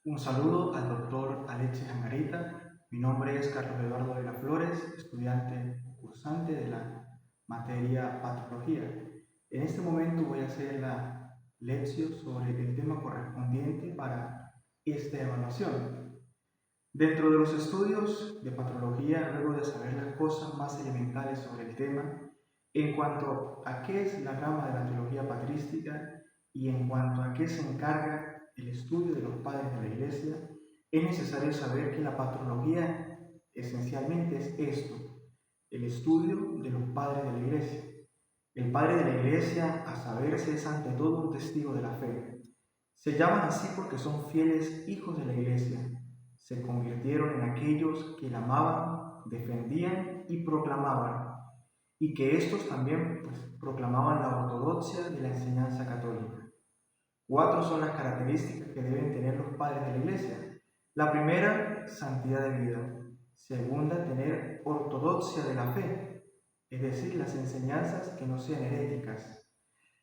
Un saludo al doctor Alexis Angarita. Mi nombre es Carlos Eduardo de las Flores, estudiante cursante de la materia Patrología. En este momento voy a hacer la lección sobre el tema correspondiente para esta evaluación. Dentro de los estudios de patrología, luego de saber las cosas más elementales sobre el tema, en cuanto a qué es la rama de la teología patrística y en cuanto a qué se encarga el estudio de los padres de la Iglesia, es necesario saber que la patrología esencialmente es esto, el estudio de los padres de la Iglesia. El padre de la Iglesia, a saberse, es ante todo un testigo de la fe. Se llaman así porque son fieles hijos de la Iglesia. Se convirtieron en aquellos que la amaban, defendían y proclamaban, y que estos también proclamaban la ortodoxia de la enseñanza católica. 4 son las características que deben tener los padres de la Iglesia. La primera, santidad de vida. Segunda, tener ortodoxia de la fe, es decir, las enseñanzas que no sean heréticas.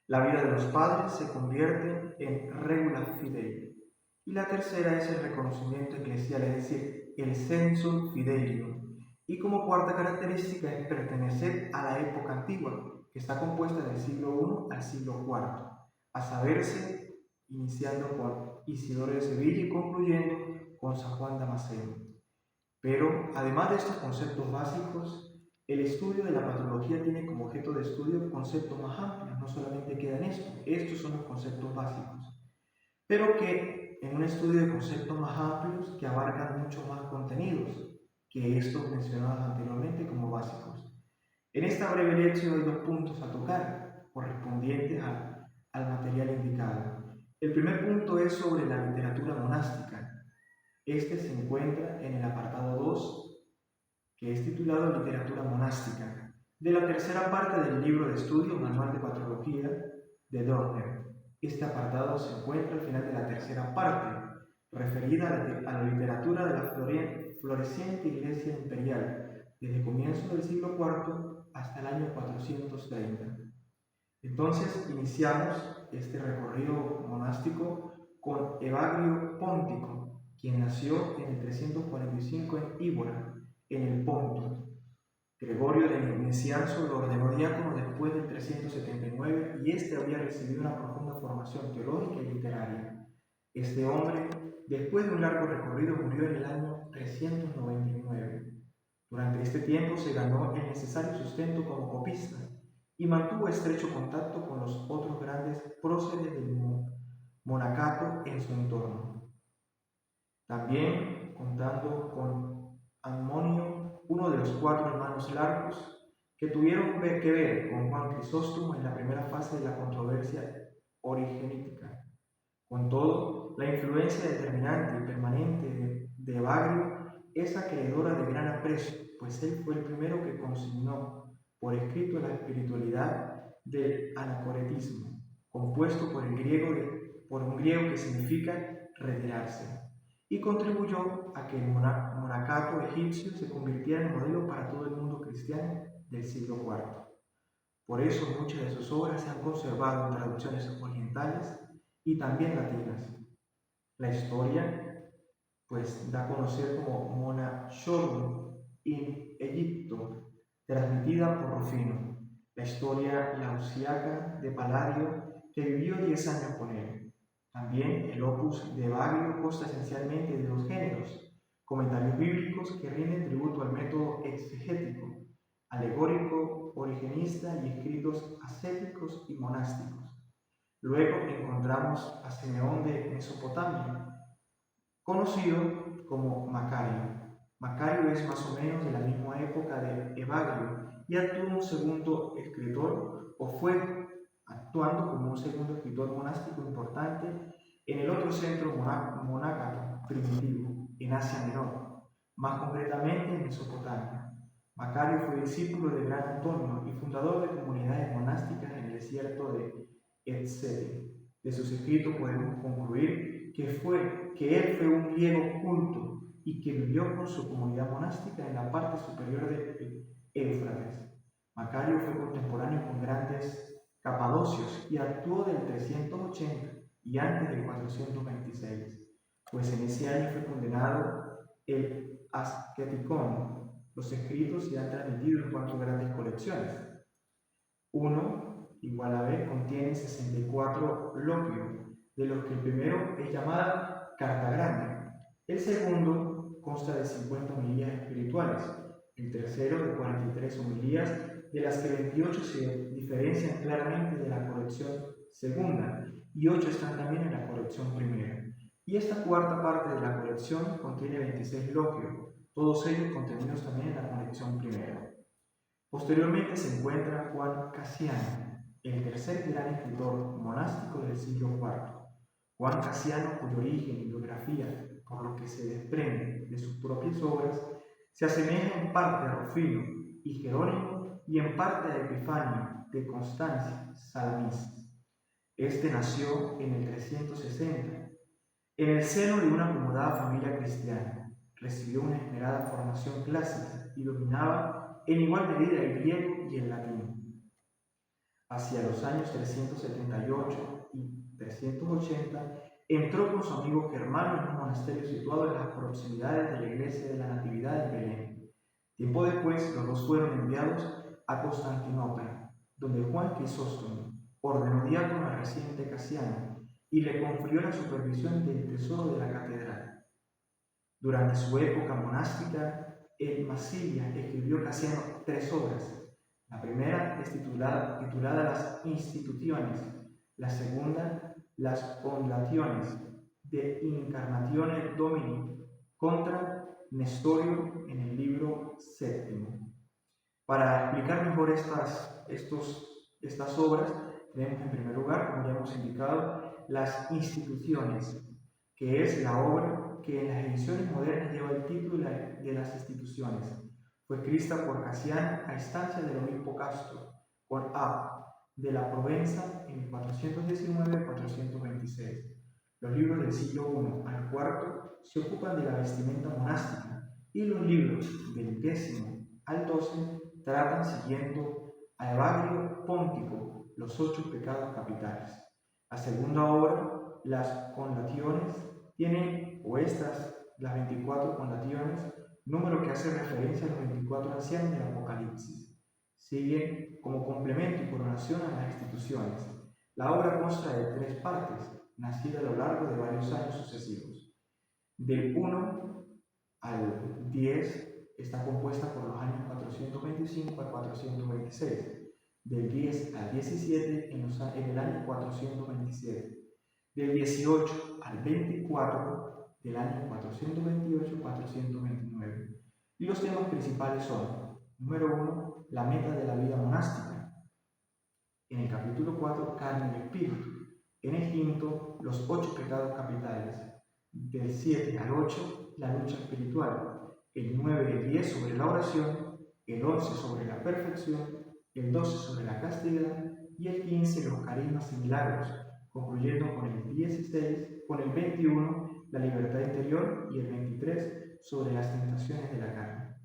La vida de los padres se convierte en regula fidei. Y la tercera es el reconocimiento eclesial, es decir, el censum fidelium. Y como cuarta característica es pertenecer a la época antigua, que está compuesta del siglo I al siglo IV, a saberse, iniciando con Isidoro de Sevilla y concluyendo con San Juan Damasceno. Pero, además de estos conceptos básicos, el estudio de la patrología tiene como objeto de estudio conceptos más amplios, no solamente queda en esto, estos son los conceptos básicos, pero que en un estudio de conceptos más amplios que abarcan mucho más contenidos que estos mencionados anteriormente como básicos. En esta breve lección hay 2 puntos a tocar, correspondientes al material indicado. El primer punto es sobre la literatura monástica. Este se encuentra en el apartado 2, que es titulado Literatura monástica, de la tercera parte del libro de estudio Manual de Patrología de Dorner. Este apartado se encuentra al final de la tercera parte, referida a la literatura de la floreciente Iglesia Imperial, desde comienzo del siglo IV hasta el año 430. Entonces iniciamos este recorrido monástico con Evagrio Póntico, quien nació en el 345 en Íbora, en el Ponto. Gregorio de Nicianzo lo ordenó diácono después del 379 y este había recibido una profunda formación teológica y literaria. Este hombre, después de un largo recorrido, murió en el año 399. Durante este tiempo se ganó el necesario sustento como copista y mantuvo estrecho contacto con los otros grandes próceres del monacato en su entorno. También contando con Ammonio, uno de los 4 hermanos largos, que tuvieron que ver con Juan Crisóstomo en la primera fase de la controversia origenítica. Con todo, la influencia determinante y permanente de Evagrio es acreedora de gran aprecio, pues él fue el primero que consignó por escrito la espiritualidad del anacoretismo, compuesto por un griego que significa retirarse, y contribuyó a que el monacato egipcio se convirtiera en modelo para todo el mundo cristiano del siglo IV. Por eso muchas de sus obras se han conservado en traducciones orientales y también latinas. La historia, da a conocer como Mona Shorun in Egipto, transmitida por Rufino, la historia lausiaca de Palladio, que vivió 10 años con él. También el opus de Evagrio consta esencialmente de 2 géneros: comentarios bíblicos que rinden tributo al método exegético, alegórico, origenista y escritos ascéticos y monásticos. Luego encontramos a Simeón de Mesopotamia, conocido como Macario. Macario es más o menos de la misma época de Evagrio y actuó un segundo escritor, o fue actuando como un segundo escritor monástico importante en el otro centro monácato primitivo, en Asia Menor, más concretamente en Mesopotamia. Macario fue discípulo de Gran Antonio y fundador de comunidades monásticas en el desierto de Etzeli. De sus escritos podemos concluir que él fue un griego culto y que vivió con su comunidad monástica en la parte superior de Éufrates. Macario fue contemporáneo con grandes capadocios y actuó del 380 y antes del 426. pues en ese año fue condenado el Asketicón. Los escritos se han transmitido en 4 grandes colecciones. 1 igual a B contiene 64 loquios, de los que el primero es llamada Carta Grande. El segundo consta de 50 homilías espirituales, el tercero de 43 homilías, de las que 28 se diferencian claramente de la colección segunda y 8 están también en la colección primera. Y esta cuarta parte de la colección contiene 26 loquios, todos ellos contenidos también en la colección primera. Posteriormente se encuentra Juan Cassiano, el tercer gran escritor monástico del siglo IV. Juan Cassiano, cuyo origen y biografía, por lo que se desprende de sus propias obras, se asemeja en parte a Rufino y Jerónimo y en parte a Epifanio de Constancia, Salamis. Este nació en el 360, en el seno de una acomodada familia cristiana. Recibió una esmerada formación clásica y dominaba en igual medida el griego y el latín. Hacia los años 378 y 380, entró con su amigo Germano en un monasterio situado en las proximidades de la iglesia de la Natividad en Belén. Tiempo después, los dos fueron enviados a Constantinopla, donde Juan Crisóstomo ordenó diácono al residente Cassiano y le confirió la supervisión del tesoro de la catedral. Durante su época monástica, en Massilia escribió Cassiano 3 obras. La primera es titulada Las Institutiones, la segunda, Las Conlationes, de Incarnatione Domini, contra Nestorio en el libro 7. Para explicar mejor estas obras, tenemos en primer lugar, como ya hemos indicado, Las Instituciones, que es la obra que en las ediciones modernas lleva el título de Las Instituciones. Fue escrita por Cassiano a instancia del obispo Castro, con A, de la Provenza en 419-426. Los libros del siglo I al IV se ocupan de la vestimenta monástica y los libros del X al XII tratan, siguiendo a Evagrio Póntico, los 8 pecados capitales. La segunda obra, Las Conlationes, tiene, las 24 conlationes, número que hace referencia a los 24 ancianos del Apocalipsis. Sigue como complemento y coronación a las instituciones. La obra consta de 3 partes, nacida a lo largo de varios años sucesivos. Del 1 al 10 está compuesta por los años 425 al 426. Del 10 al 17 en el año 427. Del 18 al 24 del año 428-429. Y los temas principales son, número 1, la meta de la vida monástica. En el capítulo 4, carne y espíritu. En el quinto, los 8 pecados capitales. Del 7 al 8, la lucha espiritual. El 9 y el 10 sobre la oración. El 11 sobre la perfección. El 12 sobre la castidad. Y el 15, los carismas y milagros, concluyendo con el 16, con el 21, la libertad interior, y el 23, sobre las tentaciones de la carne.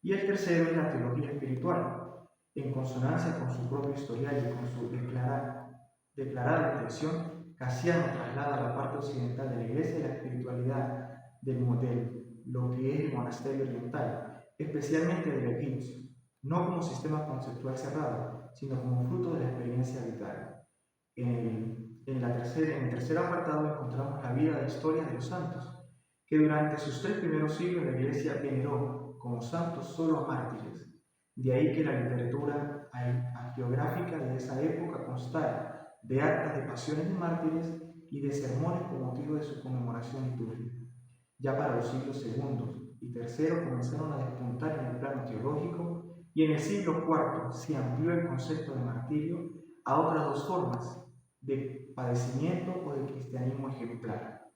Y el tercero es la teología espiritual, en consonancia con su propio historial y con su declarada intención. Cassiano traslada a la parte occidental de la Iglesia la espiritualidad del modelo, lo que es el monasterio oriental, especialmente del egipcio, no como sistema conceptual cerrado, sino como fruto de la experiencia vital. En el tercer apartado encontramos la vida e historia de los santos, que durante sus 3 primeros siglos la Iglesia veneró como santos solo a mártires. De ahí que la literatura hagiográfica de esa época constara de actas de pasiones de mártires y de sermones con motivo de su conmemoración litúrgica. Ya para los siglos II y III comenzaron a despuntar en el plano teológico, y en el siglo IV se amplió el concepto de martirio a otras 2 formas, de padecimiento o de cristianismo ejemplar.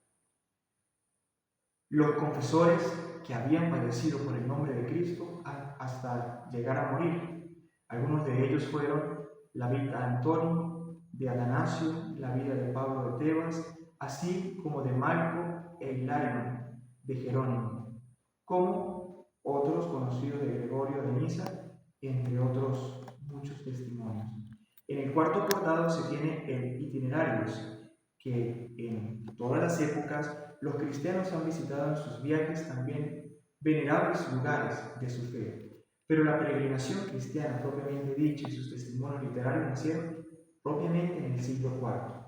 Los confesores que habían padecido por el nombre de Cristo hasta llegar a morir. Algunos de ellos fueron la vida de Antonio, de Atanasio, la vida de Pablo de Tebas, así como de Malco e Hilarión, de Jerónimo, como otros conocidos de Gregorio de Nisa, entre otros muchos testimonios. En el cuarto apartado se tiene el itinerarios, que en todas las épocas los cristianos han visitado en sus viajes también venerables lugares de su fe. Pero la peregrinación cristiana propiamente dicha y sus testimonios literarios nacieron propiamente en el siglo IV.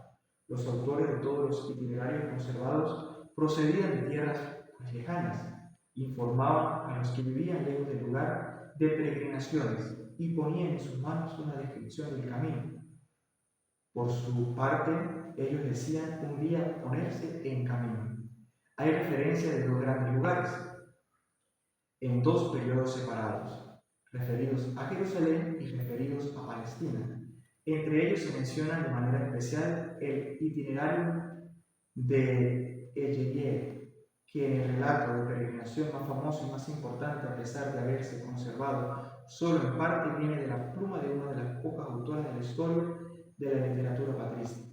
Los autores de todos los itinerarios conservados procedían de tierras lejanas, informaban a los que vivían lejos del lugar de peregrinaciones y ponían en sus manos una descripción del camino. Por su parte, ellos decían un día ponerse en camino. Hay referencia de dos grandes lugares, en dos periodos separados, referidos a Jerusalén y referidos a Palestina. Entre ellos se menciona de manera especial el itinerario de Eyeriel, que en el relato de peregrinación más famoso y más importante, a pesar de haberse conservado solo en parte, viene de la pluma de una de las pocas autoras de la historia de la literatura patrística.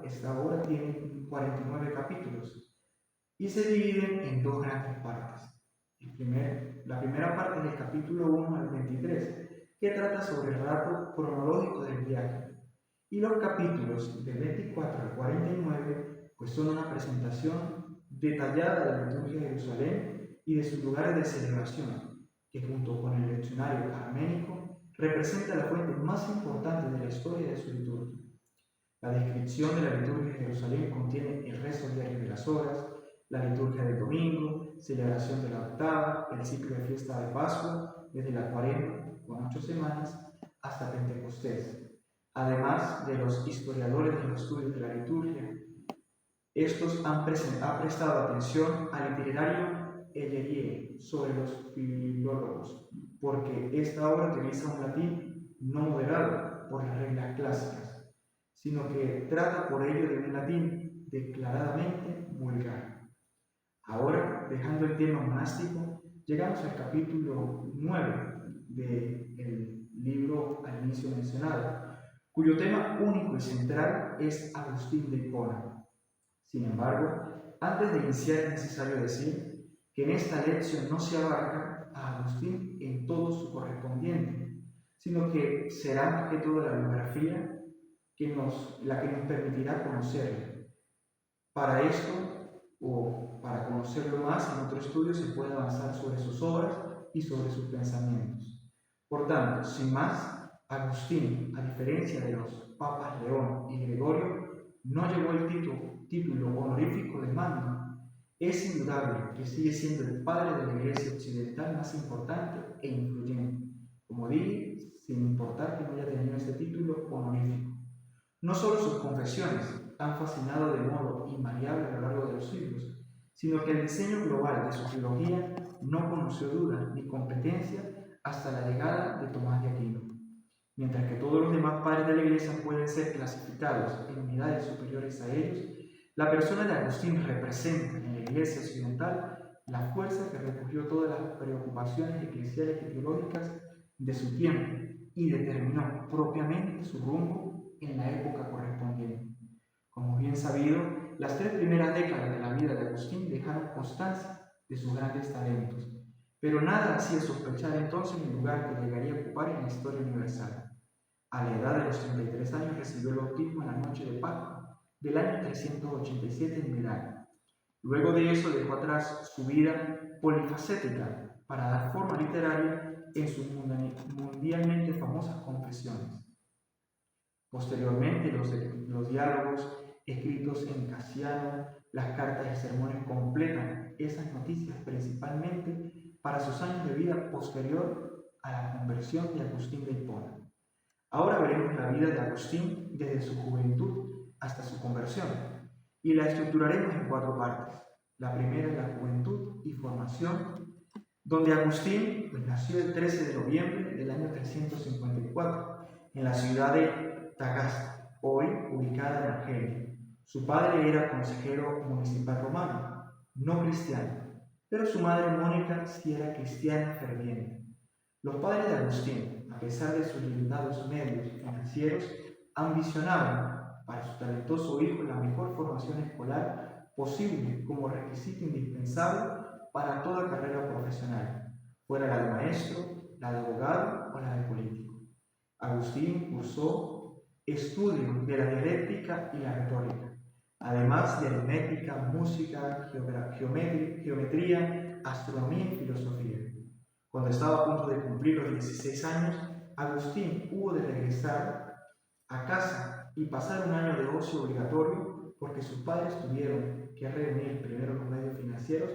Esta obra tiene 49 capítulos y se dividen en dos grandes partes. La primera parte es del capítulo 1 al 23, que trata sobre el relato cronológico del viaje, y los capítulos del 24 al 49 pues son una presentación detallada de la liturgia de Jerusalén y de sus lugares de celebración, que junto con el leccionario arménico representa la fuente más importante de la historia de su liturgia. La descripción de la liturgia de Jerusalén contiene el rezo diario de las horas, la liturgia del domingo, celebración de la octava, el ciclo de fiesta de Pascua, desde la Cuaresma, con 8 semanas, hasta Pentecostés, además de los historiadores de los estudios de la liturgia. Estos han prestado atención al itinerario Eyeriel sobre los filólogos, porque esta obra utiliza un latín no moderado por las reglas clásicas, sino que trata por ello de un latín declaradamente vulgar. Ahora, dejando el tema monástico, llegamos al capítulo 9 del libro al inicio mencionado, cuyo tema único y central es Agustín de Hipona. Sin embargo, antes de iniciar es necesario decir que en esta lección no se abarca a Agustín en todo su correspondiente, sino que será más que todo la biografía la que nos permitirá conocerlo. Para esto, o para conocerlo más, en otro estudio se puede avanzar sobre sus obras y sobre sus pensamientos. Por tanto, sin más, Agustín, a diferencia de los papas León y Gregorio, no llevó el título honorífico de mando. Es indudable que sigue siendo el padre de la Iglesia occidental más importante e influyente, como dije, sin importar que no haya tenido este título honorífico. No solo sus confesiones han fascinado de modo invariable a lo largo de los siglos, sino que el diseño global de su teología no conoció duda ni competencia hasta la llegada de Tomás de Aquino. Mientras que todos los demás padres de la Iglesia pueden ser clasificados en unidades superiores a ellos, la persona de Agustín representa en la Iglesia occidental la fuerza que recogió todas las preocupaciones eclesiales y teológicas de su tiempo y determinó propiamente su rumbo en la época correspondiente. Como bien sabido, las 3 primeras décadas de la vida de Agustín dejaron constancia de sus grandes talentos, pero nada hacía sospechar entonces el lugar que llegaría a ocupar en la historia universal. A la edad de los 33 años recibió el bautismo en la noche de Pascua del año 387 en Milán. Luego de eso dejó atrás su vida polifacética para dar forma literaria en sus mundialmente famosas confesiones. Posteriormente, los diálogos escritos en Casiano, las cartas y sermones completan esas noticias principalmente para sus años de vida posterior a la conversión de Agustín de Hipona. Ahora veremos la vida de Agustín desde su juventud hasta su conversión y la estructuraremos en 4 partes. La primera es la juventud y formación, donde Agustín nació el 13 de noviembre del año 354 en la ciudad de Tagaste, hoy ubicada en Argelia. Su padre era consejero municipal romano, no cristiano, pero su madre Mónica sí era cristiana ferviente. Los padres de Agustín, a pesar de sus limitados medios financieros, ambicionaban para su talentoso hijo la mejor formación escolar posible como requisito indispensable para toda carrera profesional, fuera la de maestro, la de abogado o la de político. Agustín cursó estudio de la dialéctica y la retórica, además de aritmética, música, geometría, astronomía y filosofía. Cuando estaba a punto de cumplir los 16 años, Agustín hubo de regresar a casa y pasar un año de ocio obligatorio porque sus padres tuvieron que reunir primero los medios financieros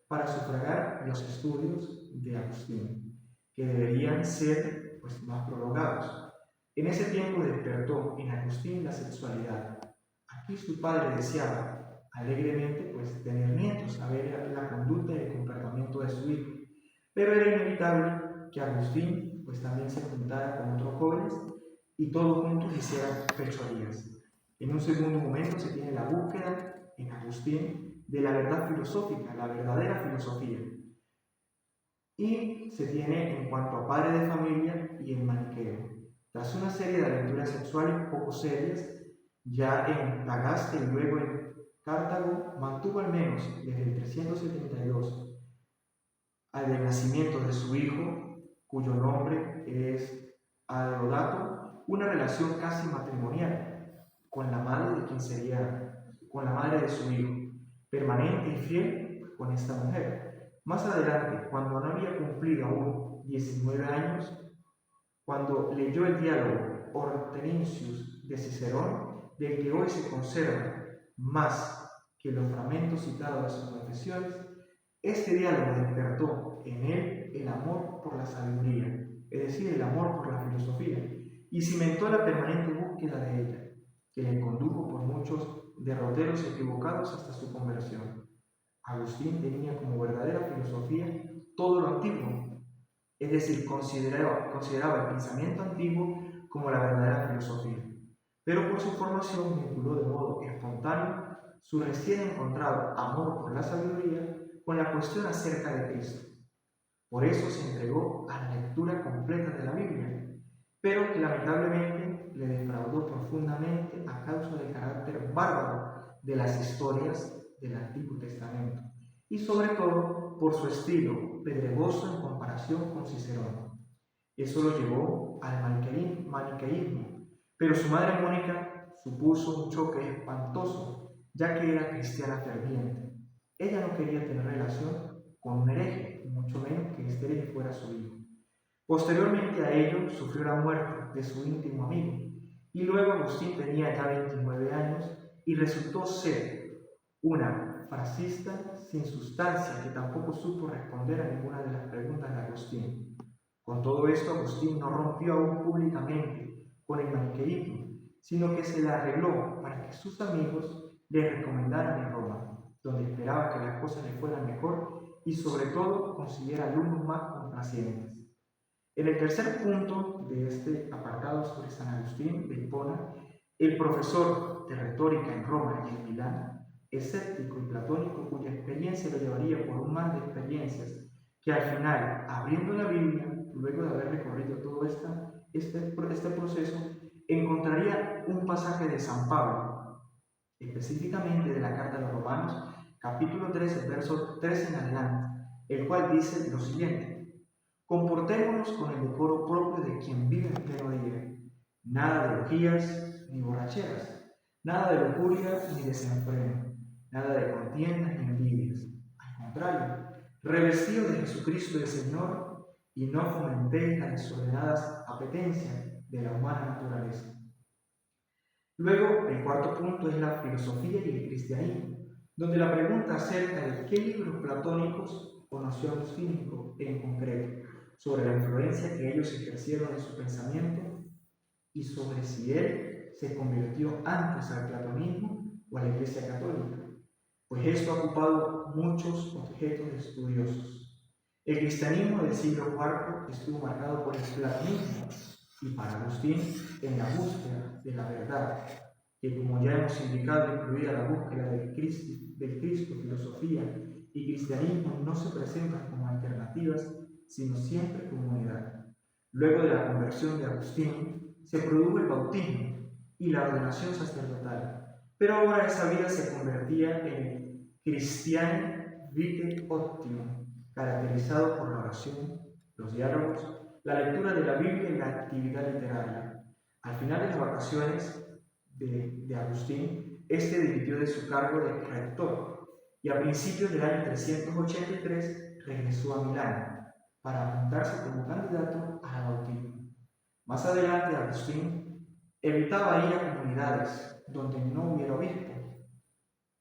para sufragar los estudios de Agustín, que deberían ser más prolongados. En ese tiempo despertó en Agustín la sexualidad. Aquí su padre deseaba alegremente tener nietos, a ver la conducta y el comportamiento de su hijo. Pero era inevitable que Agustín también se juntara con otros jóvenes y todos juntos hicieran fechorías. En un segundo momento se tiene la búsqueda en Agustín de la verdad filosófica, la verdadera filosofía. Y se tiene en cuanto a padre de familia y el maniqueo. Tras una serie de aventuras sexuales poco serias, ya en Tagaste y luego en Cartago, mantuvo al menos desde el 372 al nacimiento de su hijo, cuyo nombre es Adeodato, una relación casi matrimonial con la madre de su hijo, permanente y fiel con esta mujer. Más adelante, cuando no había cumplido aún 19 años, cuando leyó el diálogo Hortensius de Cicerón, del que hoy se conserva más que los fragmentos citados de sus confesiones, este diálogo despertó en él el amor por la sabiduría, es decir, el amor por la filosofía, y cimentó la permanente búsqueda de ella, que le condujo por muchos derroteros equivocados hasta su conversión. Agustín tenía como verdadera filosofía todo lo antiguo, es decir, consideraba el pensamiento antiguo como la verdadera filosofía, pero por su formación vinculó de modo espontáneo su recién encontrado amor por la sabiduría con la cuestión acerca de Cristo. Por eso se entregó a la lectura completa de la Biblia, pero que lamentablemente le defraudó profundamente a causa del carácter bárbaro de las historias del Antiguo Testamento, y sobre todo por su estilo pedregoso en comparación con Cicerón. Eso lo llevó al maniqueísmo, pero su madre Mónica supuso un choque espantoso, ya que era cristiana ferviente. Ella no quería tener relación con un hereje, y mucho menos que este hereje fuera su hijo. Posteriormente a ello, sufrió la muerte de su íntimo amigo, y luego Agustín tenía ya 29 años y resultó ser una frasista sin sustancia que tampoco supo responder a ninguna de las preguntas de Agustín. Con todo esto, Agustín no rompió aún públicamente con el maniqueísmo, sino que se la arregló para que sus amigos le recomendaran en Roma, donde esperaba que las cosas le fueran mejor y sobre todo consiguiera alumnos más complacientes. En el tercer punto de este apartado sobre San Agustín de Hipona, el profesor de retórica en Roma y en Milán, escéptico y platónico, cuya experiencia lo llevaría por un mar de experiencias, que al final, abriendo la Biblia, luego de haber recorrido todo este proceso, encontraría un pasaje de San Pablo, específicamente de la carta a los Romanos, capítulo 13, verso 3 en adelante, el cual dice lo siguiente: comportémonos con el decoro propio de quien vive en pleno día, nada de orgías ni borracheras, nada de lujuria ni desenfreno, nada de contiendas ni envidias. Al contrario, revestido de Jesucristo el Señor, y no fomentéis las desordenadas apetencias de la humana naturaleza. Luego, el cuarto punto es la filosofía y el cristianismo, donde la pregunta acerca de qué libros platónicos conoció Agustín en concreto, sobre la influencia que ellos ejercieron en su pensamiento y sobre si él se convirtió antes al platonismo o a la Iglesia Católica, pues esto ha ocupado muchos objetos estudiosos. El cristianismo del siglo IV estuvo marcado por el platonismo y para Agustín en la búsqueda de la verdad, que como ya hemos indicado incluía la búsqueda del Cristo, filosofía y cristianismo no se presentan como alternativas, sino siempre como unidad. Luego de la conversión de Agustín, se produjo el bautismo y la ordenación sacerdotal, pero ahora esa vida se convertía en Christiane Vitae Optimum, caracterizado por la oración, los diálogos, la lectura de la Biblia y la actividad literaria. Al final de las vacaciones de Agustín, este dimitió de su cargo de rector y a principios del año 383 regresó a Milán para apuntarse como candidato al bautismo. Más adelante, Agustín evitaba ir a comunidades donde no hubiera obispo,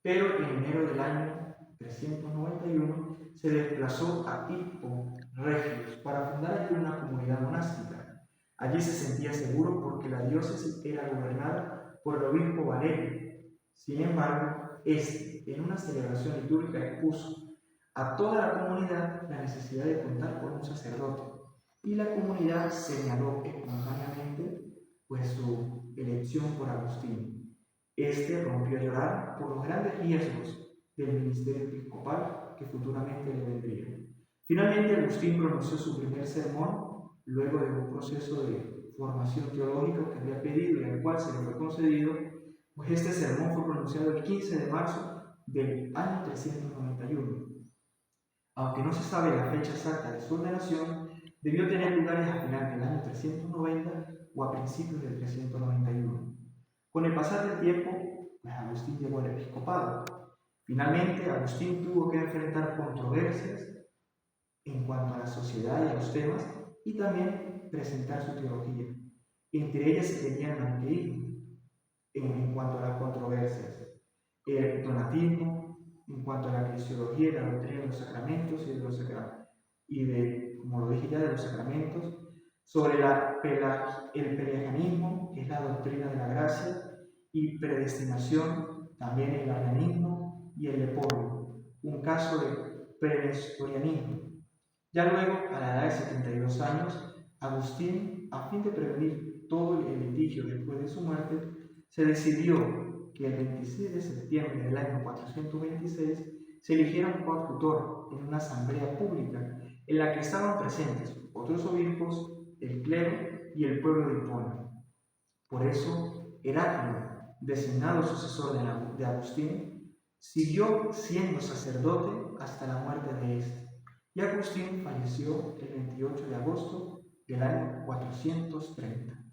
pero en enero del año 391 se desplazó a Hippo Regius para fundar allí una comunidad monástica. Allí se sentía seguro porque la diócesis era gobernada por el obispo Valerio. Sin embargo, en una celebración litúrgica expuso a toda la comunidad la necesidad de contar con un sacerdote, y la comunidad señaló espontáneamente su elección por Agustín. Este rompió a llorar por los grandes riesgos del ministerio episcopal que futuramente le vendría. Finalmente, Agustín pronunció su primer sermón luego de un proceso de formación teológica que había pedido y al cual se le fue concedido, pues este sermón fue pronunciado el 15 de marzo del año 391. Aunque no se sabe la fecha exacta de su ordenación, debió tener lugar a final del año 390 o a principios del 391. Con el pasar del tiempo, Agustín llegó al episcopado. Finalmente, Agustín tuvo que enfrentar controversias en cuanto a la sociedad y a los temas, y también presentar su teología. Entre ellas se tenía el maniqueísmo en cuanto a las controversias, el donatismo en cuanto a la cristología y la doctrina de los sacramentos como lo dije ya, de los sacramentos, sobre el pelagianismo, que es la doctrina de la gracia, y predestinación, también el arianismo y el leporio, un caso de prenestorianismo. Ya luego, a la edad de 72 años, Agustín, a fin de prevenir todo el litigio después de su muerte, se decidió que el 26 de septiembre del año 426 se eligiera un coadjutor en una asamblea pública en la que estaban presentes otros obispos, el clero y el pueblo de Hipona. Por eso, Heraclio, designado sucesor de Agustín, siguió siendo sacerdote hasta la muerte de este, y Agustín falleció el 28 de agosto del año 430.